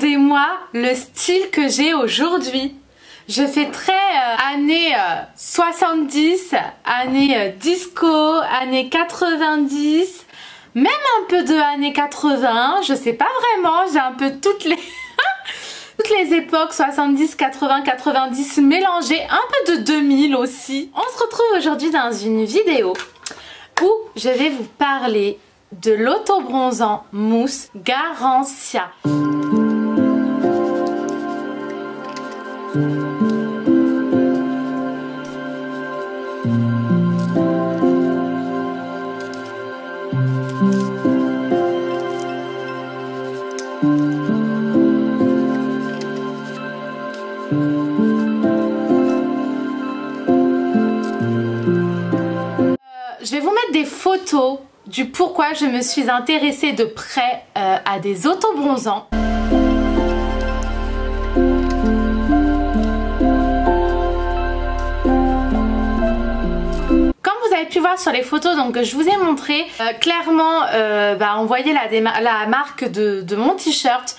Regardez-moi le style que j'ai aujourd'hui. Je fais très années 70, années disco, années 90, même un peu de années 80, je sais pas vraiment, j'ai un peu toutes les toutes les époques 70, 80, 90 mélangées, un peu de 2000 aussi. On se retrouve aujourd'hui dans une vidéo où je vais vous parler de l'auto-bronzant mousse Garancia. Je vais vous mettre des photos du pourquoi je me suis intéressée de près à des autobronzants. Comme vous avez pu voir sur les photos donc, que je vous ai montré, clairement on voyait la marque de mon t-shirt.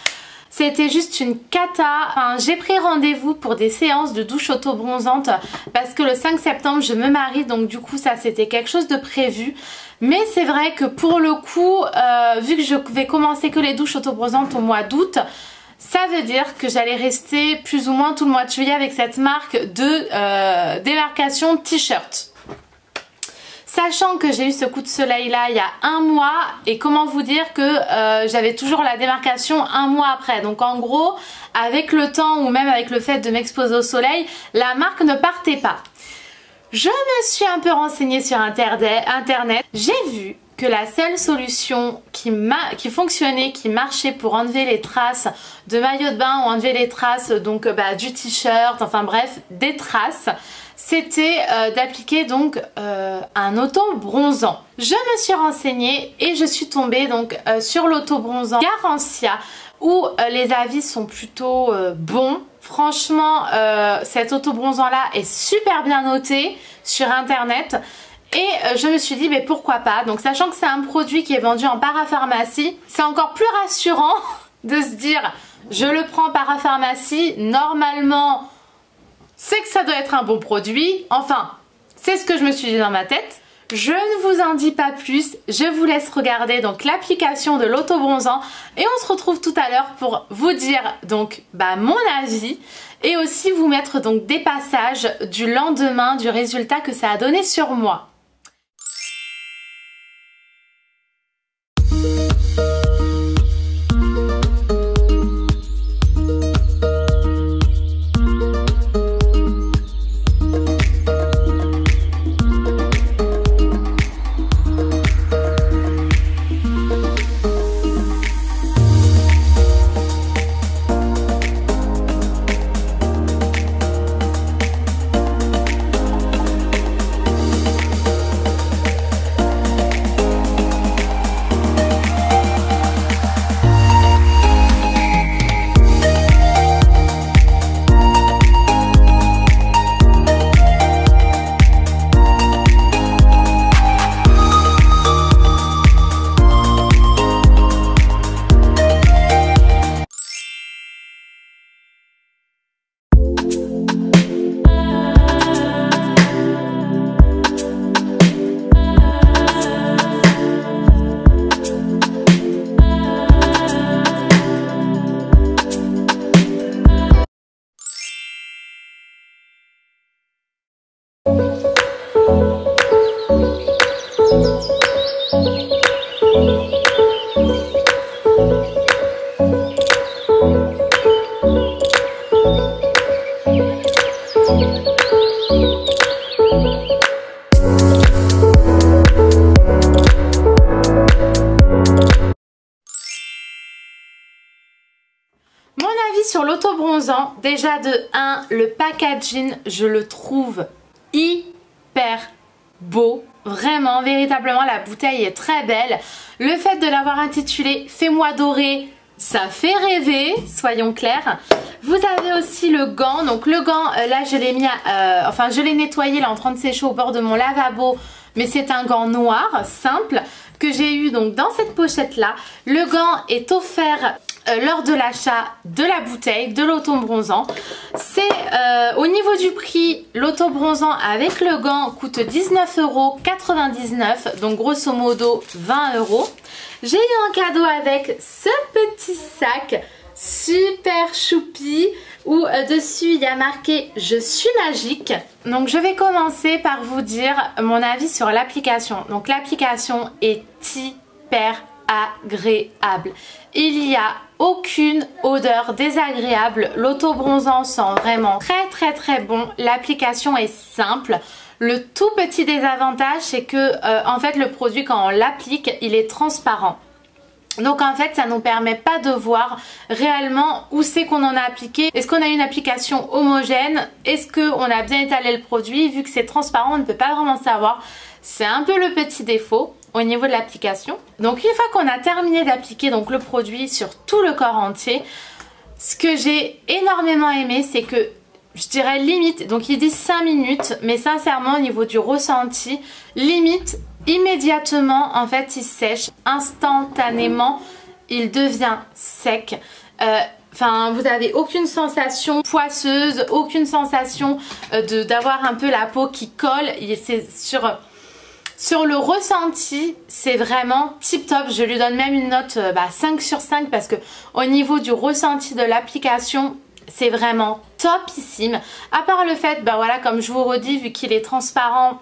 C'était juste une cata. Enfin, j'ai pris rendez-vous pour des séances de douche auto-bronzante parce que le 5 septembre je me marie, donc du coup ça c'était quelque chose de prévu. Mais c'est vrai que pour le coup, vu que je vais commencer que les douches auto-bronzantes au mois d'août, ça veut dire que j'allais rester plus ou moins tout le mois de juillet avec cette marque de démarcation t-shirt. Sachant que j'ai eu ce coup de soleil là il y a un mois, et comment vous dire que j'avais toujours la démarcation un mois après. Donc en gros, avec le temps ou même avec le fait de m'exposer au soleil, la marque ne partait pas. Je me suis un peu renseignée sur internet. J'ai vu que la seule solution qui fonctionnait, qui marchait pour enlever les traces de maillot de bain ou enlever les traces donc du t-shirt, enfin bref, des traces, c'était d'appliquer donc un auto-bronzant. Je me suis renseignée et je suis tombée donc sur l'auto-bronzant Garancia où les avis sont plutôt bons. Franchement, cet auto-bronzant là est super bien noté sur internet. Et je me suis dit mais pourquoi pas. Donc sachant que c'est un produit qui est vendu en parapharmacie, c'est encore plus rassurant de se dire je le prends en parapharmacie, normalement c'est que ça doit être un bon produit. Enfin, c'est ce que je me suis dit dans ma tête. Je ne vous en dis pas plus, je vous laisse regarder donc l'application de l'auto-bronzant et on se retrouve tout à l'heure pour vous dire donc mon avis et aussi vous mettre donc des passages du lendemain du résultat que ça a donné sur moi. Sur l'auto-bronzant, déjà de 1, le packaging, je le trouve hyper beau. Vraiment, véritablement, la bouteille est très belle. Le fait de l'avoir intitulé Fais-moi dorer, ça fait rêver, soyons clairs. Vous avez aussi le gant. Donc le gant, là je l'ai mis, je l'ai nettoyé là en train de sécher au bord de mon lavabo. Mais c'est un gant noir, simple, que j'ai eu donc dans cette pochette là. Le gant est offert lors de l'achat de la bouteille de l'autobronzant. C'est au niveau du prix, l'autobronzant avec le gant coûte 19,99 €, donc grosso modo 20 €. J'ai eu un cadeau avec ce petit sac super choupi où dessus il y a marqué je suis magique. Donc je vais commencer par vous dire mon avis sur l'application. Donc l'application est hyper agréable. Il n'y a aucune odeur désagréable. L'autobronzant sent vraiment très bon. L'application est simple. Le tout petit désavantage, c'est que en fait le produit, quand on l'applique, il est transparent. Donc en fait ça nous permet pas de voir réellement où c'est qu'on en a appliqué. Est-ce qu'on a une application homogène? Est-ce qu'on a bien étalé le produit? Vu que c'est transparent, on ne peut pas vraiment savoir. C'est un peu le petit défaut au niveau de l'application. Donc une fois qu'on a terminé d'appliquer donc le produit sur tout le corps entier, ce que j'ai énormément aimé, c'est que je dirais limite, donc il dit 5 minutes, mais sincèrement au niveau du ressenti, limite immédiatement en fait il sèche, instantanément il devient sec. Enfin, vous n'avez aucune sensation poisseuse, aucune sensation d'avoir un peu la peau qui colle. C'est sur le ressenti, c'est vraiment tip top. Je lui donne même une note 5 sur 5 parce que au niveau du ressenti de l'application, c'est vraiment topissime. À part le fait, voilà, comme je vous redis, vu qu'il est transparent,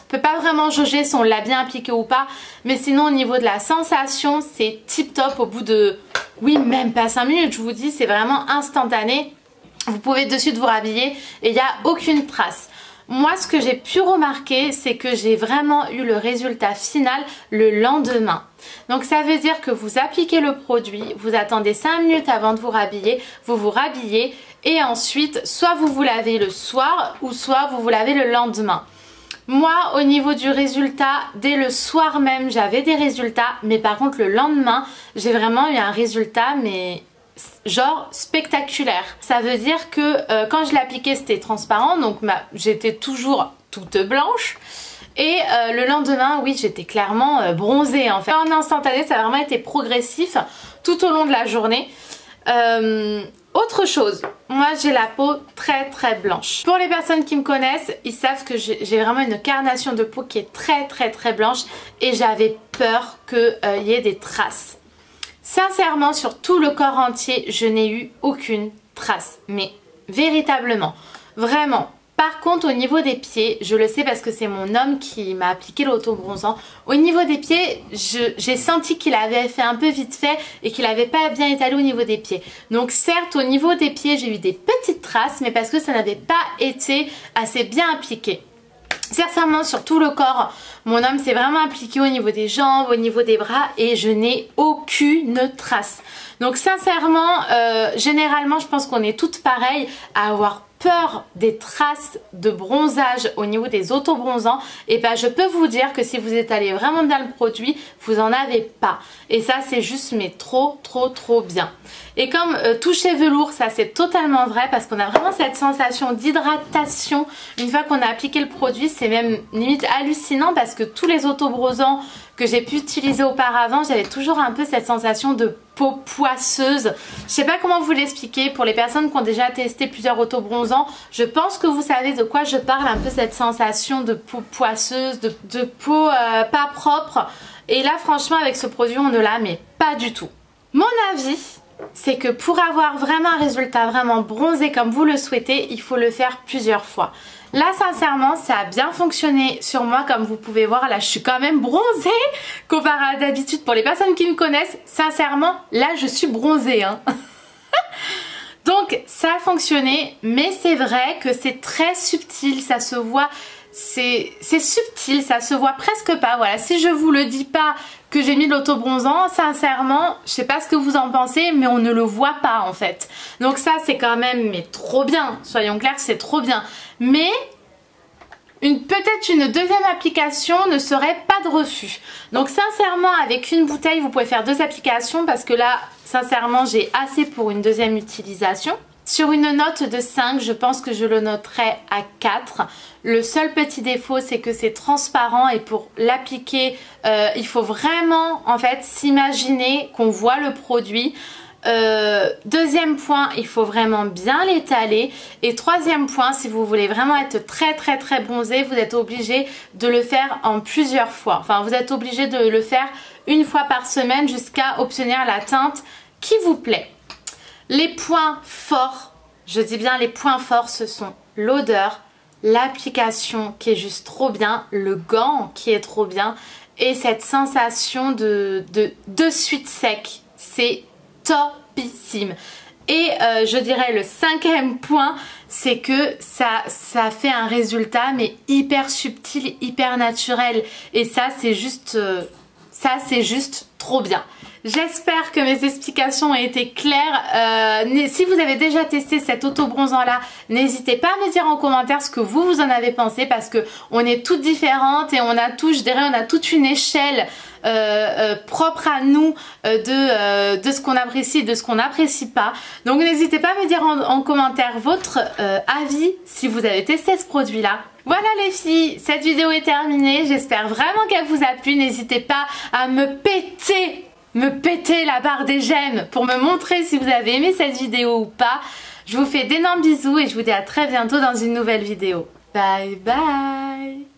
on peut pas vraiment jauger si on l'a bien appliqué ou pas. Mais sinon au niveau de la sensation, c'est tip top au bout de, oui, même pas 5 minutes, je vous dis, c'est vraiment instantané. Vous pouvez de suite vous rhabiller et il n'y a aucune trace. Moi, ce que j'ai pu remarquer, c'est que j'ai vraiment eu le résultat final le lendemain. Donc ça veut dire que vous appliquez le produit, vous attendez 5 minutes avant de vous vous rhabillez et ensuite soit vous vous lavez le soir ou soit vous vous lavez le lendemain. Moi, au niveau du résultat, dès le soir même, j'avais des résultats, mais par contre le lendemain, j'ai vraiment eu un résultat, mais genre spectaculaire. Ça veut dire que quand je l'ai appliqué, c'était transparent, donc j'étais toujours toute blanche. Et le lendemain, oui, j'étais clairement bronzée en fait. En instantané, ça a vraiment été progressif tout au long de la journée. Autre chose, moi j'ai la peau très blanche. Pour les personnes qui me connaissent, ils savent que j'ai vraiment une carnation de peau qui est très blanche et j'avais peur qu'il y ait des traces. Sincèrement, sur tout le corps entier, je n'ai eu aucune trace, mais véritablement, vraiment. Par contre, au niveau des pieds, je le sais parce que c'est mon homme qui m'a appliqué l'autobronzant. Au niveau des pieds, j'ai senti qu'il avait fait un peu vite fait et qu'il n'avait pas bien étalé au niveau des pieds. Donc certes, au niveau des pieds, j'ai eu des petites traces, mais parce que ça n'avait pas été assez bien appliqué. Sincèrement, sur tout le corps, mon homme s'est vraiment appliqué au niveau des jambes, au niveau des bras et je n'ai aucune trace. Donc sincèrement, généralement, je pense qu'on est toutes pareilles à avoir peur des traces de bronzage au niveau des autobronzants. Et je peux vous dire que si vous étalez vraiment bien le produit, vous en avez pas. Et ça, c'est juste mais trop bien. Et comme toucher velours, ça c'est totalement vrai parce qu'on a vraiment cette sensation d'hydratation une fois qu'on a appliqué le produit. C'est même limite hallucinant parce que tous les autobronzants que j'ai pu utiliser auparavant, j'avais toujours un peu cette sensation de peau poisseuse. Je sais pas comment vous l'expliquer. Pour les personnes qui ont déjà testé plusieurs autobronzants, je pense que vous savez de quoi je parle, un peu cette sensation de peau poisseuse, de peau pas propre. Et là franchement avec ce produit on ne l'a mais pas du tout. Mon avis, c'est que pour avoir vraiment un résultat vraiment bronzé comme vous le souhaitez, il faut le faire plusieurs fois. Là sincèrement ça a bien fonctionné sur moi, comme vous pouvez voir là je suis quand même bronzée comparé à d'habitude. Pour les personnes qui me connaissent, sincèrement là je suis bronzée hein. Donc ça a fonctionné, mais c'est vrai que c'est très subtil, ça se voit, c'est subtil, ça se voit presque pas. Voilà, si je vous le dis pas que j'ai mis de l'autobronzant, sincèrement je sais pas ce que vous en pensez, mais on ne le voit pas en fait. Donc ça c'est quand même mais trop bien, soyons clairs, c'est trop bien. Mais peut-être une deuxième application ne serait pas de refus. Donc sincèrement avec une bouteille vous pouvez faire 2 applications parce que là sincèrement j'ai assez pour une deuxième utilisation. Sur une note de 5, je pense que je le noterai à 4. Le seul petit défaut, c'est que c'est transparent et pour l'appliquer, il faut vraiment en fait s'imaginer qu'on voit le produit. Deuxième point, il faut vraiment bien l'étaler. Et troisième point, si vous voulez vraiment être très bronzé, vous êtes obligé de le faire en plusieurs fois. Enfin, vous êtes obligé de le faire une fois par semaine jusqu'à obtenir la teinte qui vous plaît. Les points forts, je dis bien les points forts, ce sont l'odeur, l'application qui est juste trop bien, le gant qui est trop bien et cette sensation de suite sec. C'est topissime. Et je dirais le cinquième point, c'est que ça fait un résultat mais hyper subtil, hyper naturel. Et ça c'est juste trop bien. J'espère que mes explications ont été claires. Si vous avez déjà testé cet auto-bronzant là, n'hésitez pas à me dire en commentaire ce que vous en avez pensé, parce que on est toutes différentes et on a tout, je dirais, on a toute une échelle propre à nous de ce qu'on apprécie et de ce qu'on n'apprécie pas. Donc n'hésitez pas à me dire en commentaire votre avis si vous avez testé ce produit là. Voilà les filles, cette vidéo est terminée, j'espère vraiment qu'elle vous a plu. N'hésitez pas à me péter la barre des j'aime pour me montrer si vous avez aimé cette vidéo ou pas. Je vous fais d'énormes bisous et je vous dis à très bientôt dans une nouvelle vidéo. Bye bye.